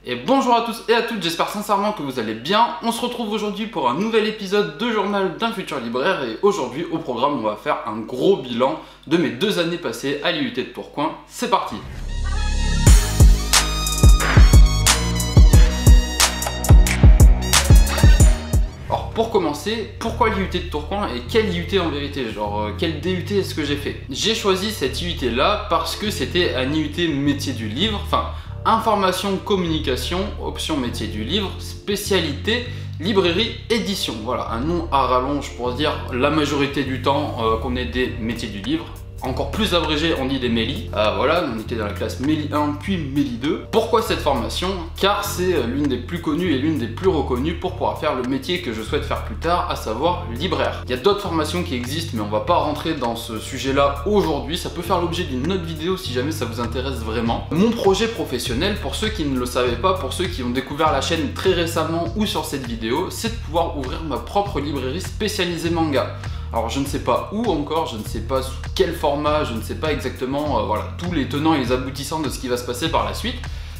Et bonjour à tous et à toutes, j'espère sincèrement que vous allez bien. On se retrouve aujourd'hui pour un nouvel épisode de Journal d'un futur libraire. Et aujourd'hui au programme on va faire un gros bilan de mes 2 années passées à l'IUT de Tourcoing. C'est parti! Alors pour commencer, pourquoi l'IUT de Tourcoing et quel IUT en vérité? Genre quel DUT est-ce que j'ai fait? J'ai choisi cet IUT là parce que c'était un IUT métier du livre, enfin information communication, option métier du livre, spécialité librairie édition. Voilà, un nom à rallonge pour dire la majorité du temps qu'on est des métiers du livre. Encore plus abrégé, on dit des MELI. Voilà, on était dans la classe MELI 1 puis MELI 2. Pourquoi cette formation? Car c'est l'une des plus connues et l'une des plus reconnues pour pouvoir faire le métier que je souhaite faire plus tard, à savoir libraire. Il y a d'autres formations qui existent, mais on va pas rentrer dans ce sujet-là aujourd'hui. Ça peut faire l'objet d'une autre vidéo si jamais ça vous intéresse vraiment. Mon projet professionnel, pour ceux qui ne le savaient pas, pour ceux qui ont découvert la chaîne très récemment ou sur cette vidéo, c'est de pouvoir ouvrir ma propre librairie spécialisée manga. Alors je ne sais pas où encore, je ne sais pas sous quel format, je ne sais pas exactement voilà, tous les tenants et les aboutissants de ce qui va se passer par la suite.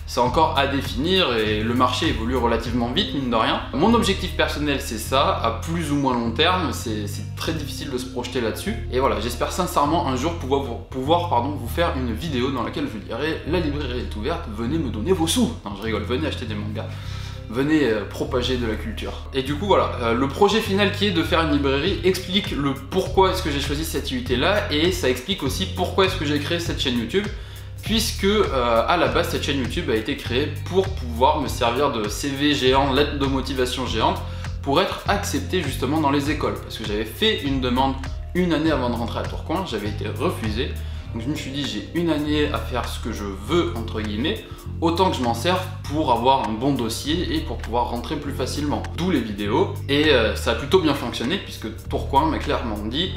C'est encore à définir et le marché évolue relativement vite, mine de rien. Mon objectif personnel c'est ça, à plus ou moins long terme, c'est très difficile de se projeter là-dessus. Et voilà, j'espère sincèrement un jour pouvoir vous faire une vidéo dans laquelle je dirai la librairie est ouverte, venez me donner vos sous. Non je rigole, venez acheter des mangas. Venez propager de la culture. Et du coup voilà, le projet final qui est de faire une librairie explique le pourquoi est-ce que j'ai choisi cette IUT là, et ça explique aussi pourquoi est-ce que j'ai créé cette chaîne YouTube, puisque à la base cette chaîne YouTube a été créée pour pouvoir me servir de CV géant, lettre de motivation géante, pour être accepté justement dans les écoles, parce que j'avais fait une demande une année avant de rentrer à Tourcoing, j'avais été refusé. Donc je me suis dit j'ai une année à faire ce que je veux entre guillemets, autant que je m'en serve pour avoir un bon dossier et pour pouvoir rentrer plus facilement. D'où les vidéos, et ça a plutôt bien fonctionné puisque Tourcoing m'a clairement dit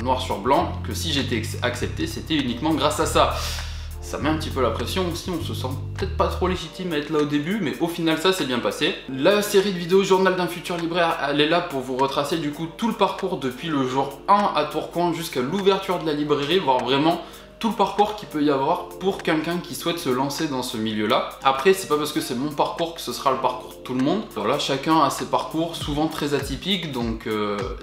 noir sur blanc que si j'étais accepté c'était uniquement grâce à ça. Ça met un petit peu la pression aussi, on se sent peut-être pas trop légitime à être là au début, mais au final ça s'est bien passé. La série de vidéos Journal d'un futur libraire, elle est là pour vous retracer du coup tout le parcours depuis le jour 1 à Tourcoing jusqu'à l'ouverture de la librairie, voir vraiment tout le parcours qu'il peut y avoir pour quelqu'un qui souhaite se lancer dans ce milieu-là. Après, c'est pas parce que c'est mon parcours que ce sera le parcours de tout le monde. Voilà, chacun a ses parcours souvent très atypiques, donc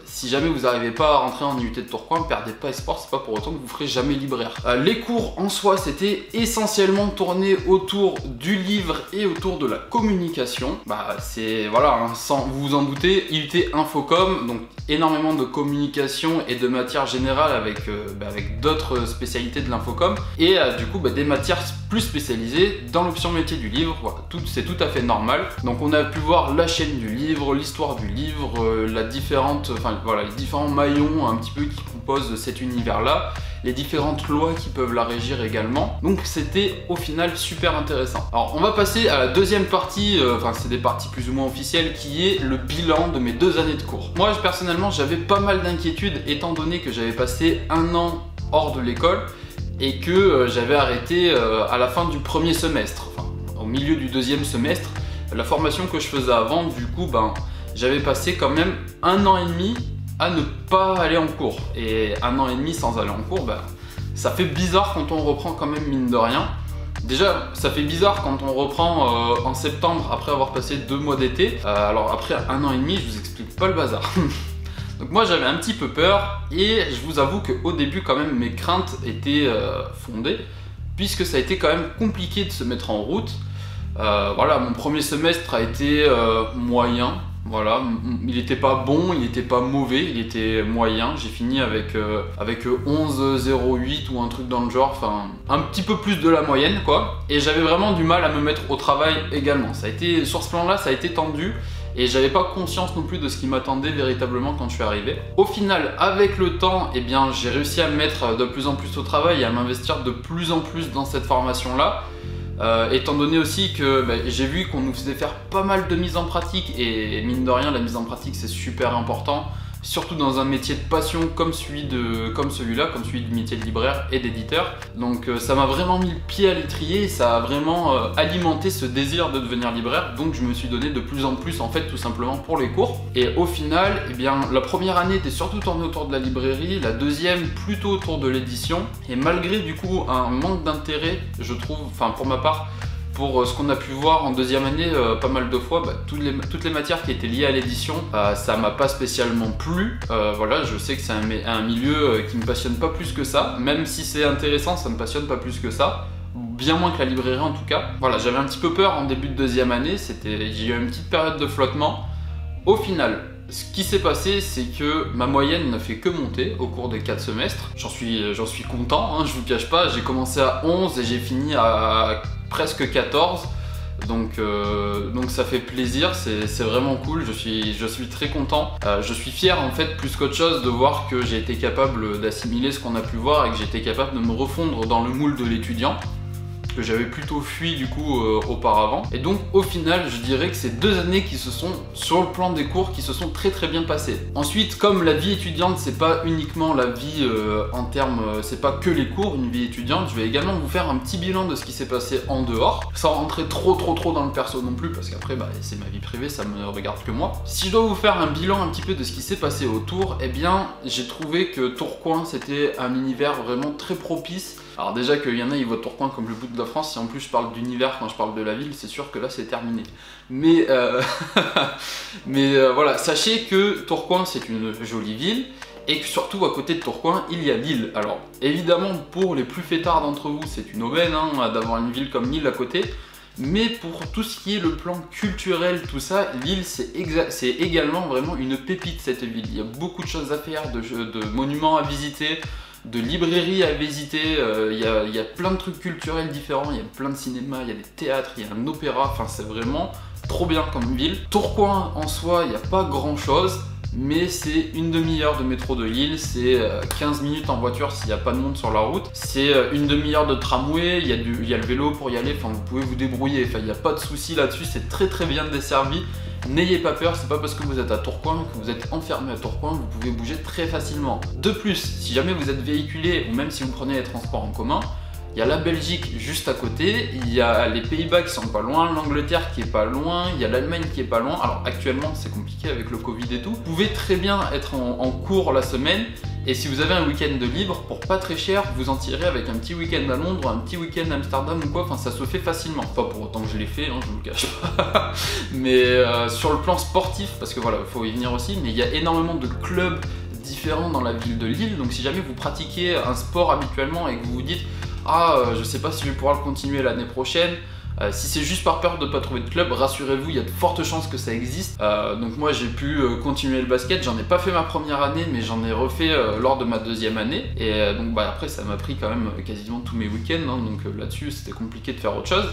si jamais vous n'arrivez pas à rentrer en IUT de Tourcoing, perdez pas espoir, c'est pas pour autant que vous ferez jamais libraire. Les cours en soi, c'était essentiellement tourné autour du livre et autour de la communication. Bah c'est, voilà, hein, sans vous vous en doutez, IUT Infocom, donc énormément de communication et de matière générale avec, avec d'autres spécialités de l'infocom, et du coup des matières plus spécialisées dans l'option métier du livre. Voilà, c'est tout à fait normal. Donc on a pu voir la chaîne du livre, l'histoire du livre, les différents maillons un petit peu qui composent cet univers là, les différentes lois qui peuvent la régir également. Donc c'était au final super intéressant. Alors on va passer à la deuxième partie, c'est des parties plus ou moins officielles, qui est le bilan de mes 2 années de cours. Moi personnellement j'avais pas mal d'inquiétudes étant donné que j'avais passé 1 an hors de l'école et que j'avais arrêté à la fin du premier semestre, enfin au milieu du 2e semestre. La formation que je faisais avant, du coup j'avais passé quand même 1 an et demi à ne pas aller en cours, et 1 an et demi sans aller en cours, ça fait bizarre quand on reprend quand même, mine de rien. Déjà ça fait bizarre quand on reprend en septembre après avoir passé 2 mois d'été. Alors après 1 an et demi, je vous explique pas le bazar. Donc moi j'avais un petit peu peur, et je vous avoue qu'au début quand même mes craintes étaient fondées, puisque ça a été quand même compliqué de se mettre en route. Voilà, mon premier semestre a été moyen. Voilà, il n'était pas bon, il n'était pas mauvais, il était moyen. J'ai fini avec 11,08 ou un truc dans le genre, enfin un petit peu plus de la moyenne quoi. Et j'avais vraiment du mal à me mettre au travail également. Ça a été, sur ce plan-là, ça a été tendu. Et j'avais pas conscience non plus de ce qui m'attendait véritablement quand je suis arrivé. Au final, avec le temps, j'ai réussi à me mettre de plus en plus au travail et à m'investir de plus en plus dans cette formation-là. Étant donné aussi que j'ai vu qu'on nous faisait faire pas mal de mise en pratique, et mine de rien la mise en pratique c'est super important, surtout dans un métier de passion comme celui-là, comme celui du métier de libraire et d'éditeur. Donc ça m'a vraiment mis le pied à l'étrier, ça a vraiment alimenté ce désir de devenir libraire, donc je me suis donné de plus en plus en fait tout simplement pour les cours. Et au final, la première année était surtout tournée autour de la librairie, la deuxième plutôt autour de l'édition, et malgré du coup un manque d'intérêt, je trouve, enfin pour ma part, pour ce qu'on a pu voir en deuxième année pas mal de fois, toutes les matières qui étaient liées à l'édition, ça m'a pas spécialement plu. Voilà, je sais que c'est un milieu qui me passionne pas plus que ça, même si c'est intéressant, ça me passionne pas plus que ça. Bien moins que la librairie en tout cas. Voilà, j'avais un petit peu peur en début de deuxième année, j'ai eu une petite période de flottement. Au final, ce qui s'est passé, c'est que ma moyenne n'a fait que monter au cours des 4 semestres. J'en suis content, hein, je vous cache pas. J'ai commencé à 11 et j'ai fini à presque 14. Donc ça fait plaisir, c'est vraiment cool, je suis très content. Je suis fier en fait plus qu'autre chose de voir que j'ai été capable d'assimiler ce qu'on a pu voir et que j'ai été capable de me refondre dans le moule de l'étudiant, que j'avais plutôt fui du coup auparavant. Et donc au final je dirais que c'est 2 années qui se sont, sur le plan des cours, qui se sont très bien passées. Ensuite, comme la vie étudiante c'est pas uniquement la vie en termes, c'est pas que les cours, une vie étudiante, je vais également vous faire un petit bilan de ce qui s'est passé en dehors, sans rentrer trop dans le perso non plus, parce qu'après c'est ma vie privée, ça me regarde que moi. Si je dois vous faire un bilan un petit peu de ce qui s'est passé autour, eh bien j'ai trouvé que Tourcoing c'était un univers vraiment très propice. Alors déjà qu'il y en a, ils voient Tourcoing comme le bout de la France, si en plus je parle d'univers quand je parle de la ville, c'est sûr que là c'est terminé. Mais voilà, sachez que Tourcoing c'est une jolie ville, et que surtout à côté de Tourcoing, il y a Lille. Alors évidemment pour les plus fêtards d'entre vous, c'est une aubaine hein, d'avoir une ville comme Lille à côté, mais pour tout ce qui est le plan culturel, tout ça, Lille c'est également vraiment une pépite cette ville. Il y a beaucoup de choses à faire, de monuments à visiter, de librairies à visiter, il y a plein de trucs culturels différents, il y a plein de cinémas, il y a des théâtres, il y a un opéra, enfin c'est vraiment trop bien comme ville. Tourcoing en soi, il n'y a pas grand chose, mais c'est une demi-heure de métro de Lille, c'est 15 minutes en voiture s'il n'y a pas de monde sur la route, c'est une demi-heure de tramway, il y a le vélo pour y aller, enfin vous pouvez vous débrouiller, enfin il n'y a pas de souci là-dessus, c'est très bien desservi. N'ayez pas peur, c'est pas parce que vous êtes à Tourcoing que vous êtes enfermé à Tourcoing, vous pouvez bouger très facilement. De plus, si jamais vous êtes véhiculé ou même si vous prenez les transports en commun, il y a la Belgique juste à côté, il y a les Pays-Bas qui sont pas loin, l'Angleterre qui est pas loin, il y a l'Allemagne qui est pas loin. Alors actuellement c'est compliqué avec le Covid et tout. Vous pouvez très bien être en cours la semaine, et si vous avez un week-end de libre, pour pas très cher, vous en tirez avec un petit week-end à Londres, un petit week-end à Amsterdam ou quoi, enfin ça se fait facilement. Pas pour autant que je l'ai fait, hein, je vous le cache pas. Mais sur le plan sportif, parce que voilà, il faut y venir aussi, mais il y a énormément de clubs différents dans la ville de Lille, donc si jamais vous pratiquez un sport habituellement et que vous vous dites je sais pas si je vais pouvoir le continuer l'année prochaine, si c'est juste par peur de ne pas trouver de club, rassurez-vous, il y a de fortes chances que ça existe. Donc moi j'ai pu continuer le basket, j'en ai pas fait ma première année, mais j'en ai refait lors de ma deuxième année. Et donc après ça m'a pris quand même quasiment tous mes week-ends, hein, donc là-dessus c'était compliqué de faire autre chose.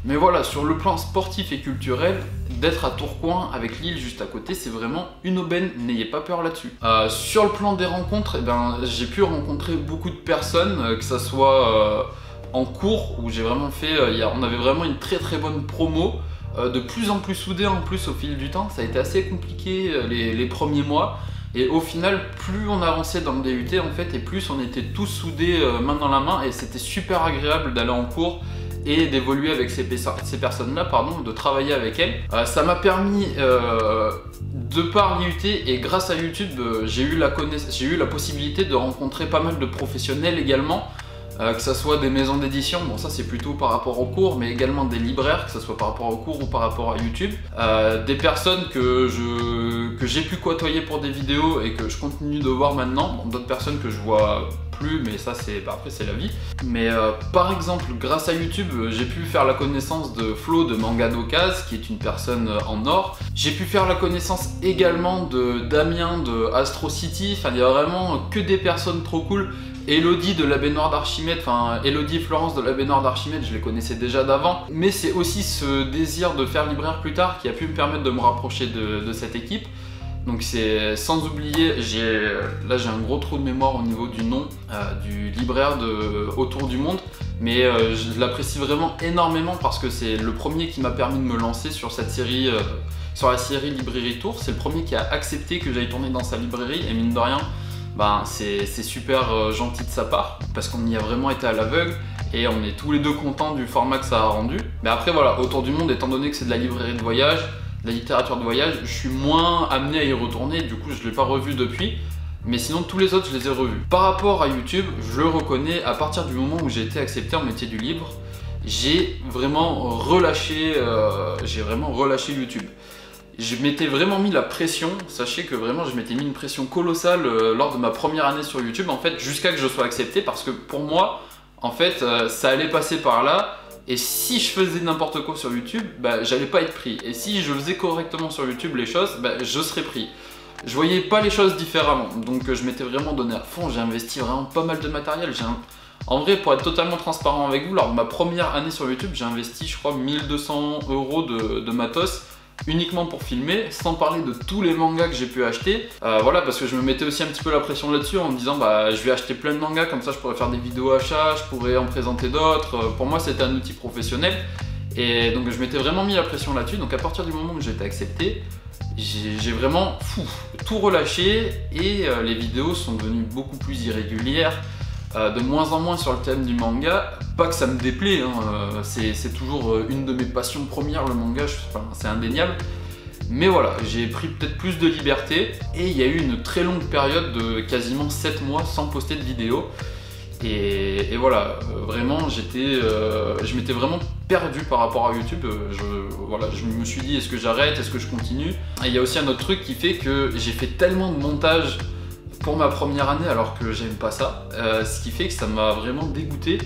Mais voilà, sur le plan sportif et culturel, d'être à Tourcoing avec Lille juste à côté, c'est vraiment une aubaine, n'ayez pas peur là-dessus. Sur le plan des rencontres, j'ai pu rencontrer beaucoup de personnes, que ça soit en cours, où j'ai vraiment fait, on avait vraiment une très bonne promo, de plus en plus soudés en plus au fil du temps. Ça a été assez compliqué les premiers mois, et au final, plus on avançait dans le DUT en fait, et plus on était tous soudés main dans la main, et c'était super agréable d'aller en cours et d'évoluer avec ces personnes-là, de travailler avec elles. Ça m'a permis, de par l'IUT et grâce à YouTube, j'ai eu la possibilité de rencontrer pas mal de professionnels également, que ce soit des maisons d'édition, bon ça c'est plutôt par rapport au cours, mais également des libraires, que ce soit par rapport au cours ou par rapport à YouTube, des personnes que j'ai pu côtoyer pour des vidéos et que je continue de voir maintenant, d'autres personnes que je vois plus, mais ça c'est après c'est la vie. Mais par exemple, grâce à YouTube, j'ai pu faire la connaissance de Flo de Manga d'Ocase, qui est une personne en or. J'ai pu faire la connaissance également de Damien de Astro City. Enfin, il y a vraiment que des personnes trop cool. Elodie de la baignoire d'Archimède, enfin Elodie et Florence de la baignoire d'Archimède, je les connaissais déjà d'avant. Mais c'est aussi ce désir de faire libraire plus tard qui a pu me permettre de me rapprocher de cette équipe. Donc c'est sans oublier, là j'ai un gros trou de mémoire au niveau du nom du libraire autour du monde, mais je l'apprécie vraiment énormément parce que c'est le premier qui m'a permis de me lancer sur cette série, sur la série Librairie Tour. C'est le premier qui a accepté que j'aille tourner dans sa librairie, et mine de rien, c'est super gentil de sa part parce qu'on y a vraiment été à l'aveugle. Et on est tous les deux contents du format que ça a rendu. Mais après voilà, autour du monde, étant donné que c'est de la librairie de voyage, la littérature de voyage, je suis moins amené à y retourner, du coup je ne l'ai pas revu depuis, mais sinon tous les autres je les ai revus. Par rapport à YouTube, je le reconnais, à partir du moment où j'ai été accepté en métier du livre, j'ai vraiment relâché YouTube. Je m'étais vraiment mis la pression, sachez que vraiment je m'étais mis une pression colossale lors de ma première année sur YouTube, en fait, jusqu'à que je sois accepté, parce que pour moi, en fait, ça allait passer par là, et si je faisais n'importe quoi sur YouTube, bah, j'allais pas être pris. Et si je faisais correctement sur YouTube les choses, bah, je serais pris. Je voyais pas les choses différemment, donc je m'étais vraiment donné à fond, j'ai investi vraiment pas mal de matériel. En vrai, pour être totalement transparent avec vous, lors de ma première année sur YouTube, j'ai investi, je crois, 1200 € de matos, uniquement pour filmer, sans parler de tous les mangas que j'ai pu acheter. Voilà, parce que je me mettais aussi un petit peu la pression là-dessus en me disant bah je vais acheter plein de mangas, comme ça je pourrais faire des vidéos achats, je pourrais en présenter d'autres. Pour moi c'était un outil professionnel et donc je m'étais vraiment mis la pression là-dessus. Donc à partir du moment où j'ai été accepté, j'ai vraiment tout relâché et les vidéos sont devenues beaucoup plus irrégulières. De moins en moins sur le thème du manga, pas que ça me déplaît, hein, c'est toujours une de mes passions premières, le manga, c'est indéniable. Mais voilà, j'ai pris peut-être plus de liberté et il y a eu une très longue période de quasiment 7 mois sans poster de vidéo. Et voilà, vraiment je m'étais vraiment perdu par rapport à YouTube. Je me suis dit est-ce que j'arrête, est-ce que je continue. Et il y a aussi un autre truc qui fait que j'ai fait tellement de montage pour ma première année alors que j'aime pas ça, ce qui fait que ça m'a vraiment dégoûté.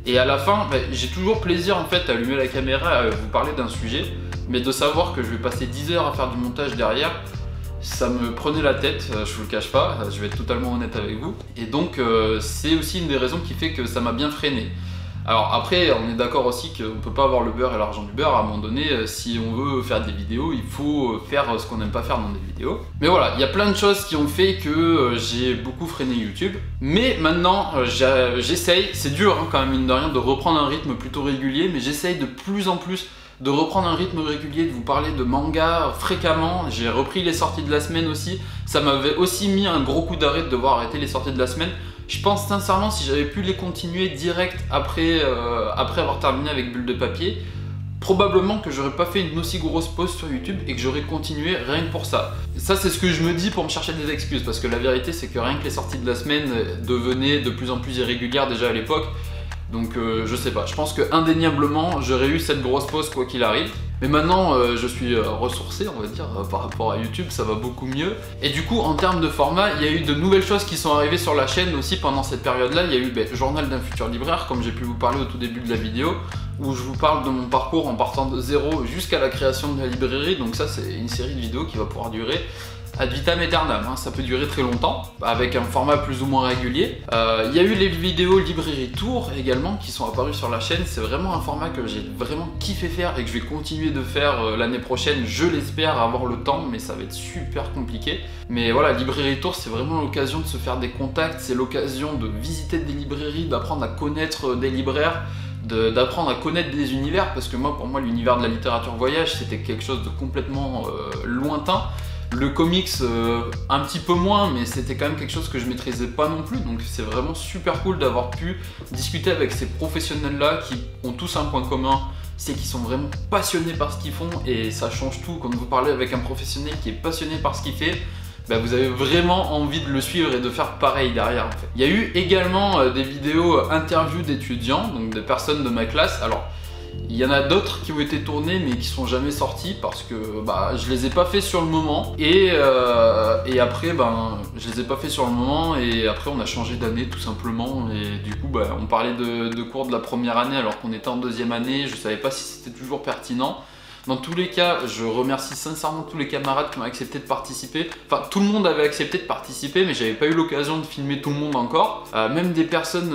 Et à la fin, j'ai toujours plaisir en fait à allumer la caméra, à vous parler d'un sujet, mais de savoir que je vais passer 10 heures à faire du montage derrière, ça me prenait la tête, je vous le cache pas, je vais être totalement honnête avec vous. Et donc c'est aussi une des raisons qui fait que ça m'a bien freiné. Alors après, on est d'accord aussi qu'on ne peut pas avoir le beurre et l'argent du beurre. À un moment donné, si on veut faire des vidéos, il faut faire ce qu'on n'aime pas faire dans des vidéos. Mais voilà, il y a plein de choses qui ont fait que j'ai beaucoup freiné YouTube. Mais maintenant, j'essaye, c'est dur hein, quand même mine de rien, de reprendre un rythme plutôt régulier, mais j'essaye de plus en plus de reprendre un rythme régulier, de vous parler de manga fréquemment. J'ai repris les sorties de la semaine aussi. Ça m'avait aussi mis un gros coup d'arrêt de devoir arrêter les sorties de la semaine. Je pense sincèrement si j'avais pu les continuer direct après avoir terminé avec Bulle de Papier, probablement que j'aurais pas fait une aussi grosse pause sur YouTube et que j'aurais continué rien que pour ça. Ça c'est ce que je me dis pour me chercher des excuses, parce que la vérité c'est que rien que les sorties de la semaine devenaient de plus en plus irrégulières déjà à l'époque. Donc je sais pas, je pense que indéniablement j'aurais eu cette grosse pause quoi qu'il arrive. Mais maintenant je suis ressourcé on va dire par rapport à YouTube, ça va beaucoup mieux. Et du coup en termes de format, il y a eu de nouvelles choses qui sont arrivées sur la chaîne aussi pendant cette période là. Il y a eu Journal d'un futur libraire, comme j'ai pu vous parler au tout début de la vidéo, où je vous parle de mon parcours en partant de zéro jusqu'à la création de la librairie. Donc ça c'est une série de vidéos qui va pouvoir durer ad vitam aeternam, hein. Ça peut durer très longtemps, avec un format plus ou moins régulier. Il y a eu les vidéos librairie tour également qui sont apparues sur la chaîne. C'est vraiment un format que j'ai vraiment kiffé faire et que je vais continuer de faire l'année prochaine. Je l'espère avoir le temps, mais ça va être super compliqué. Mais voilà, librairie tour c'est vraiment l'occasion de se faire des contacts, c'est l'occasion de visiter des librairies, d'apprendre à connaître des libraires, d'apprendre à connaître des univers, parce que pour moi l'univers de la littérature voyage c'était quelque chose de complètement lointain. Le comics un petit peu moins, mais c'était quand même quelque chose que je maîtrisais pas non plus, donc c'est vraiment super cool d'avoir pu discuter avec ces professionnels là qui ont tous un point commun, c'est qu'ils sont vraiment passionnés par ce qu'ils font, et ça change tout. Quand vous parlez avec un professionnel qui est passionné par ce qu'il fait, vous avez vraiment envie de le suivre et de faire pareil derrière en fait. Il y a eu également des vidéos interviews d'étudiants, donc des personnes de ma classe. Alors il y en a d'autres qui ont été tournés mais qui sont jamais sortis parce que je les ai pas fait sur le moment et après je les ai pas fait sur le moment et après on a changé d'année tout simplement, et du coup on parlait de cours de la première année alors qu'on était en deuxième année. Je savais pas si c'était toujours pertinent. Dans tous les cas, je remercie sincèrement tous les camarades qui ont accepté de participer. Enfin, tout le monde avait accepté de participer, mais j'avais pas eu l'occasion de filmer tout le monde encore. Même les personnes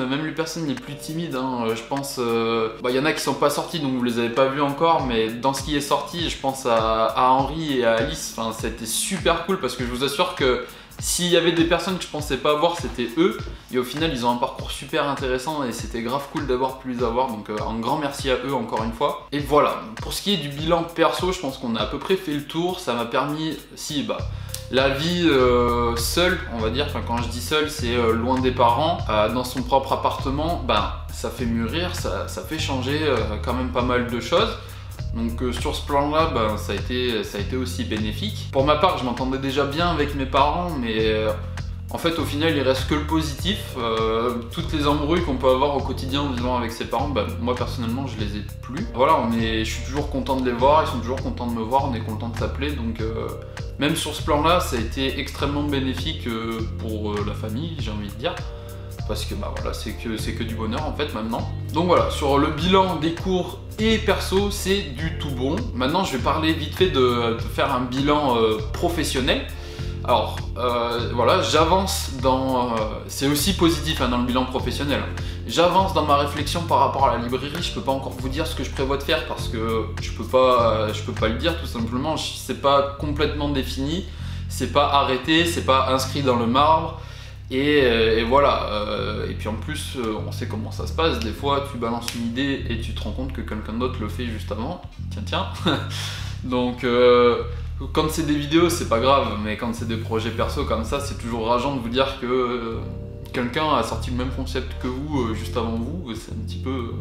les plus timides, hein, je pense... y en a qui sont pas sortis, donc vous les avez pas vus encore, mais dans ce qui est sorti, je pense à Henri et à Alice. Enfin, ça a été super cool parce que je vous assure que s'il y avait des personnes que je pensais pas avoir, c'était eux. Et au final, ils ont un parcours super intéressant et c'était grave cool d'avoir pu les avoir. Donc un grand merci à eux encore une fois. Et voilà, pour ce qui est du bilan perso, je pense qu'on a à peu près fait le tour. Ça m'a permis, la vie seule, on va dire. Enfin, quand je dis seule, c'est loin des parents, dans son propre appartement. Ça fait mûrir, ça fait changer quand même pas mal de choses. Donc sur ce plan-là, ça a été aussi bénéfique. Pour ma part, je m'entendais déjà bien avec mes parents, mais En fait, au final, il reste que le positif. Toutes les embrouilles qu'on peut avoir au quotidien en vivant avec ses parents, bah, moi personnellement, je les ai plus. Voilà, je suis toujours content de les voir, ils sont toujours contents de me voir, on est content de s'appeler. Donc, même sur ce plan-là, ça a été extrêmement bénéfique pour la famille, j'ai envie de dire. Parce que bah voilà, c'est que du bonheur en fait maintenant. Donc voilà, sur le bilan des cours et perso, c'est du tout bon. Maintenant, je vais parler vite fait de faire un bilan professionnel. Alors voilà, j'avance dans... c'est aussi positif hein, dans le bilan professionnel. J'avance dans ma réflexion par rapport à la librairie. Je peux pas encore vous dire ce que je prévois de faire parce que je peux pas le dire tout simplement. C'est pas complètement défini, c'est pas arrêté, c'est pas inscrit dans le marbre. Et voilà, et puis en plus, on sait comment ça se passe. Des fois, tu balances une idée et tu te rends compte que quelqu'un d'autre le fait juste avant. Tiens. Donc, quand c'est des vidéos, c'est pas grave, mais quand c'est des projets perso comme ça, c'est toujours rageant de vous dire que quelqu'un a sorti le même concept que vous juste avant vous. C'est un petit peu...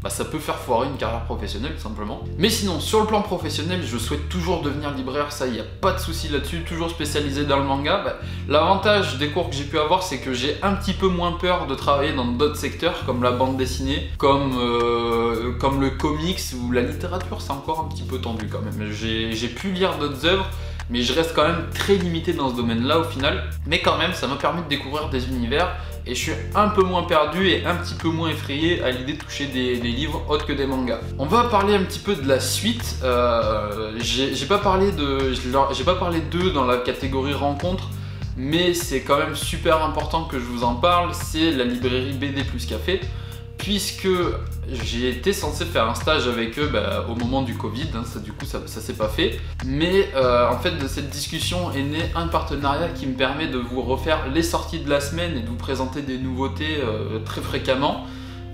bah, ça peut faire foirer une carrière professionnelle tout simplement. Mais sinon, sur le plan professionnel, je souhaite toujours devenir libraire, ça, il n'y a pas de souci là-dessus, toujours spécialisé dans le manga. Bah, l'avantage des cours que j'ai pu avoir, c'est que j'ai un petit peu moins peur de travailler dans d'autres secteurs, comme la bande dessinée, comme le comics ou la littérature, c'est encore un petit peu tendu quand même. J'ai pu lire d'autres œuvres, mais je reste quand même très limité dans ce domaine-là au final. Mais quand même, ça m'a permis de découvrir des univers et je suis un peu moins perdu et un petit peu moins effrayé à l'idée de toucher des livres autres que des mangas. On va parler un petit peu de la suite. J'ai pas parlé d'eux dans la catégorie rencontre, mais c'est quand même super important que je vous en parle. C'est la librairie BD plus Café, puisque j'ai été censé faire un stage avec eux au moment du Covid, hein, du coup ça s'est pas fait. Mais en fait de cette discussion est né un partenariat qui me permet de vous refaire les sorties de la semaine et de vous présenter des nouveautés très fréquemment.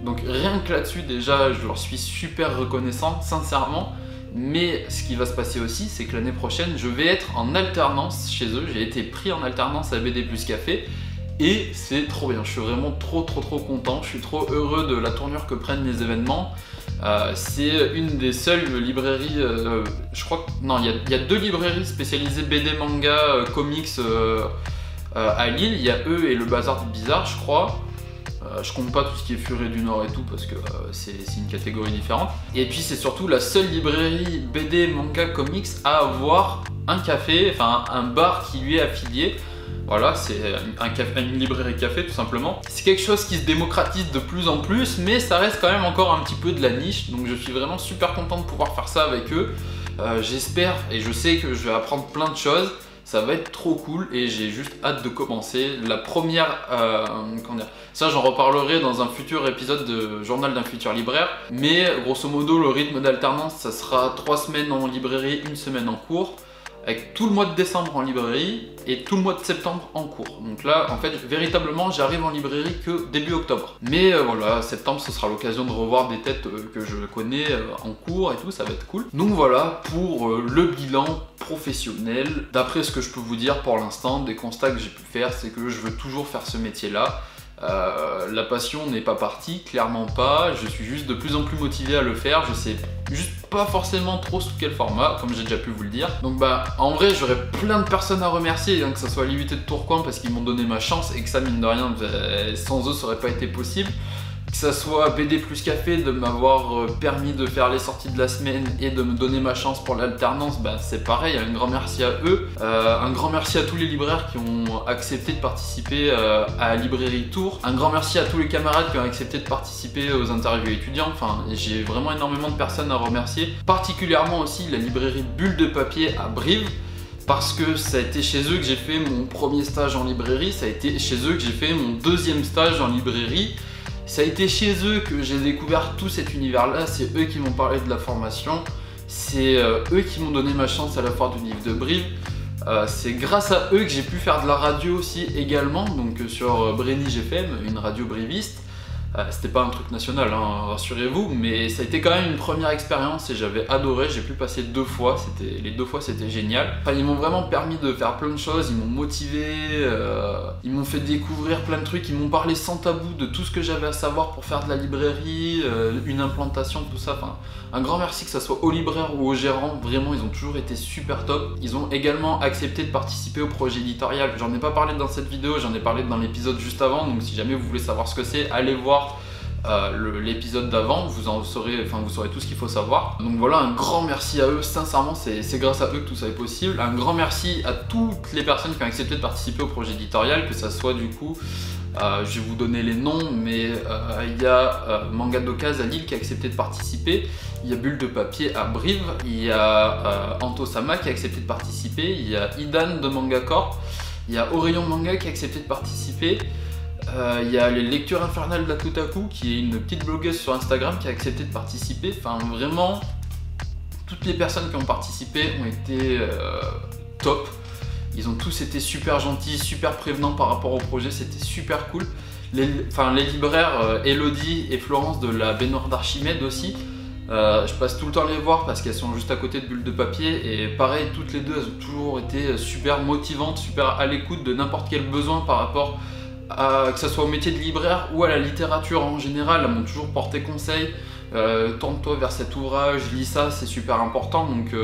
Donc rien que là-dessus déjà je leur suis super reconnaissant, sincèrement. Mais ce qui va se passer aussi, c'est que l'année prochaine je vais être en alternance chez eux. J'ai été pris en alternance à BD plus Café. Et c'est trop bien, je suis vraiment trop content, je suis trop heureux de la tournure que prennent les événements. C'est une des seules librairies, je crois que... non, il y a deux librairies spécialisées BD, manga, comics à Lille. Il y a eux et le Bazar du Bizarre, je crois. Je compte pas tout ce qui est Furet du Nord et tout parce que c'est une catégorie différente. Et puis c'est surtout la seule librairie BD, manga, comics à avoir un café, enfin un bar qui lui est affilié. Voilà, c'est une librairie café tout simplement. C'est quelque chose qui se démocratise de plus en plus, mais ça reste quand même encore un petit peu de la niche. Donc je suis vraiment super content de pouvoir faire ça avec eux. J'espère et je sais que je vais apprendre plein de choses. Ça va être trop cool et j'ai juste hâte de commencer. La première, comment dire, ça j'en reparlerai dans un futur épisode de Journal d'un futur libraire. Mais grosso modo, le rythme d'alternance, ça sera 3 semaines en librairie, 1 semaine en cours. Avec tout le mois de décembre en librairie et tout le mois de septembre en cours. Donc là, en fait, véritablement, j'arrive en librairie que début octobre. Mais voilà, septembre, ce sera l'occasion de revoir des têtes que je connais en cours et tout, ça va être cool. Donc voilà pour le bilan professionnel. D'après ce que je peux vous dire pour l'instant, des constats que j'ai pu faire, c'est que je veux toujours faire ce métier-là. La passion n'est pas partie, clairement pas. Je suis juste de plus en plus motivé à le faire. Je sais juste pas forcément trop sous quel format, comme j'ai déjà pu vous le dire. Donc bah en vrai j'aurais plein de personnes à remercier, hein, que ce soit l'IUT de Tourcoing parce qu'ils m'ont donné ma chance et que ça mine de rien, sans eux ça aurait pas été possible. Que ça soit BD plus Café de m'avoir permis de faire les sorties de la semaine et de me donner ma chance pour l'alternance, bah, c'est pareil, un grand merci à eux. Un grand merci à tous les libraires qui ont accepté de participer à Librairie Tour. Un grand merci à tous les camarades qui ont accepté de participer aux interviews étudiants. Enfin, j'ai vraiment énormément de personnes à remercier. Particulièrement aussi la librairie Bulle de Papier à Brive. Parce que ça a été chez eux que j'ai fait mon premier stage en librairie. Ça a été chez eux que j'ai fait mon deuxième stage en librairie. Ça a été chez eux que j'ai découvert tout cet univers-là, c'est eux qui m'ont parlé de la formation, c'est eux qui m'ont donné ma chance à la foire du livre de Brive, c'est grâce à eux que j'ai pu faire de la radio aussi également, donc sur Brénige FM, une radio briviste. C'était pas un truc national, hein, rassurez-vous, mais ça a été quand même une première expérience et j'avais adoré. J'ai pu passer 2 fois, les 2 fois c'était génial. Enfin, ils m'ont vraiment permis de faire plein de choses, ils m'ont motivé, ils m'ont fait découvrir plein de trucs, ils m'ont parlé sans tabou de tout ce que j'avais à savoir pour faire de la librairie, une implantation, tout ça. Enfin, un grand merci, que ça soit aux libraires ou aux gérants, vraiment ils ont toujours été super top. Ils ont également accepté de participer au projet éditorial. J'en ai pas parlé dans cette vidéo, j'en ai parlé dans l'épisode juste avant, donc si jamais vous voulez savoir ce que c'est, allez voir l'épisode d'avant, vous saurez tout ce qu'il faut savoir. Donc voilà, un grand merci à eux, sincèrement c'est grâce à eux que tout ça est possible. Un grand merci à toutes les personnes qui ont accepté de participer au projet éditorial, que ça soit du coup, je vais vous donner les noms, mais il y a Manga d'Occasion à Lille qui a accepté de participer, il y a Bulle de Papier à Brive, il y a Antosama qui a accepté de participer, il y a Idan de Manga Corp, il y a Orion Manga qui a accepté de participer. Il y a les lectures infernales d'Akutaku qui est une petite blogueuse sur Instagram qui a accepté de participer. Enfin vraiment, toutes les personnes qui ont participé ont été top. Ils ont tous été super gentils, super prévenants par rapport au projet, c'était super cool. Les libraires Elodie et Florence de la baignoire d'Archimède aussi, je passe tout le temps les voir parce qu'elles sont juste à côté de Bulle de Papier et pareil, toutes les deux elles ont toujours été super motivantes, super à l'écoute de n'importe quel besoin par rapport que ce soit au métier de libraire ou à la littérature en général. Elles m'ont toujours porté conseil, tourne-toi vers cet ouvrage, lis ça, c'est super important. Donc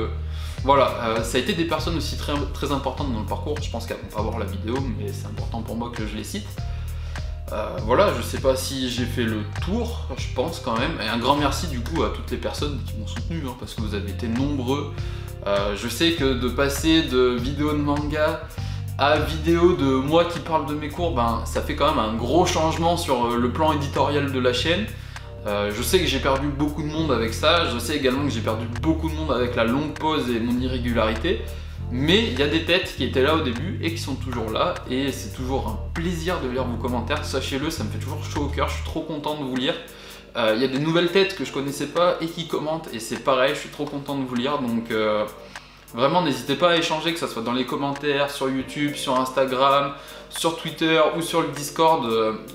voilà, ça a été des personnes aussi très importantes dans le parcours. Je pense qu'elles vont pas voir la vidéo, mais c'est important pour moi que je les cite. Voilà, je sais pas si j'ai fait le tour, je pense quand même. Et un grand merci du coup à toutes les personnes qui m'ont soutenu, hein, parce que vous avez été nombreux. Je sais que de passer de vidéos de manga à vidéo de moi qui parle de mes cours, ben, ça fait quand même un gros changement sur le plan éditorial de la chaîne. Je sais que j'ai perdu beaucoup de monde avec ça, je sais également que j'ai perdu beaucoup de monde avec la longue pause et mon irrégularité, mais il y a des têtes qui étaient là au début et qui sont toujours là, et c'est toujours un plaisir de lire vos commentaires, sachez-le, ça me fait toujours chaud au cœur, je suis trop content de vous lire. Il y a des nouvelles têtes que je connaissais pas et qui commentent, et c'est pareil, je suis trop content de vous lire, donc vraiment n'hésitez pas à échanger, que ce soit dans les commentaires, sur YouTube, sur Instagram, sur Twitter ou sur le Discord.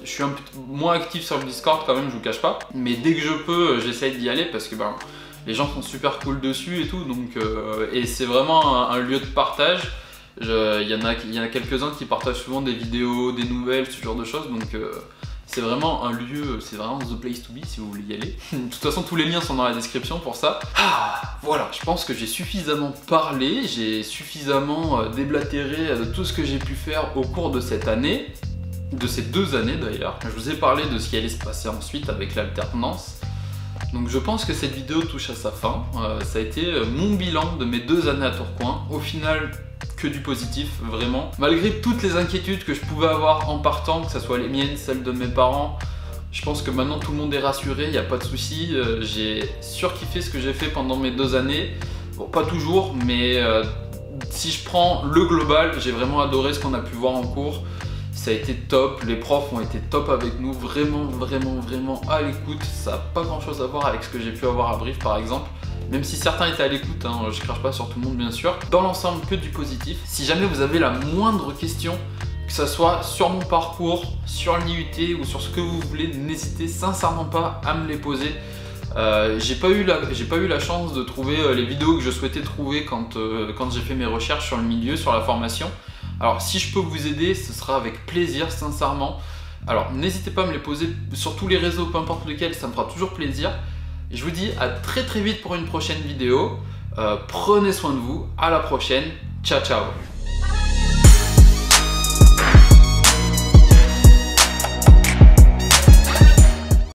Je suis un peu moins actif sur le Discord quand même, je vous cache pas, mais dès que je peux, j'essaye d'y aller parce que ben, les gens sont super cool dessus et tout, donc, et c'est vraiment un lieu de partage. Il y en a quelques-uns qui partagent souvent des vidéos, des nouvelles, ce genre de choses, donc c'est vraiment un lieu, c'est vraiment the place to be si vous voulez y aller. De toute façon, tous les liens sont dans la description pour ça. Voilà, je pense que j'ai suffisamment parlé, j'ai suffisamment déblatéré de tout ce que j'ai pu faire au cours de cette année, de ces 2 années d'ailleurs. Je vous ai parlé de ce qui allait se passer ensuite avec l'alternance. Donc je pense que cette vidéo touche à sa fin. Ça a été mon bilan de mes 2 années à Tourcoing. Au final, que du positif, vraiment. Malgré toutes les inquiétudes que je pouvais avoir en partant, que ce soit les miennes, celles de mes parents, je pense que maintenant tout le monde est rassuré, il n'y a pas de souci. J'ai surkiffé ce que j'ai fait pendant mes 2 années. Bon, pas toujours, mais si je prends le global, j'ai vraiment adoré ce qu'on a pu voir en cours. Ça a été top, les profs ont été top avec nous, vraiment à l'écoute. Ça n'a pas grand chose à voir avec ce que j'ai pu avoir à Brive par exemple. Même si certains étaient à l'écoute, hein, je crache pas sur tout le monde bien sûr. Dans l'ensemble, que du positif. Si jamais vous avez la moindre question, que ce soit sur mon parcours, sur l'IUT ou sur ce que vous voulez, n'hésitez sincèrement pas à me les poser. J'ai pas eu la chance de trouver les vidéos que je souhaitais trouver quand j'ai fait mes recherches sur le milieu, sur la formation. Alors si je peux vous aider, ce sera avec plaisir, sincèrement. Alors n'hésitez pas à me les poser sur tous les réseaux, peu importe lequel, ça me fera toujours plaisir. Et je vous dis à très vite pour une prochaine vidéo. Prenez soin de vous, à la prochaine, ciao ciao.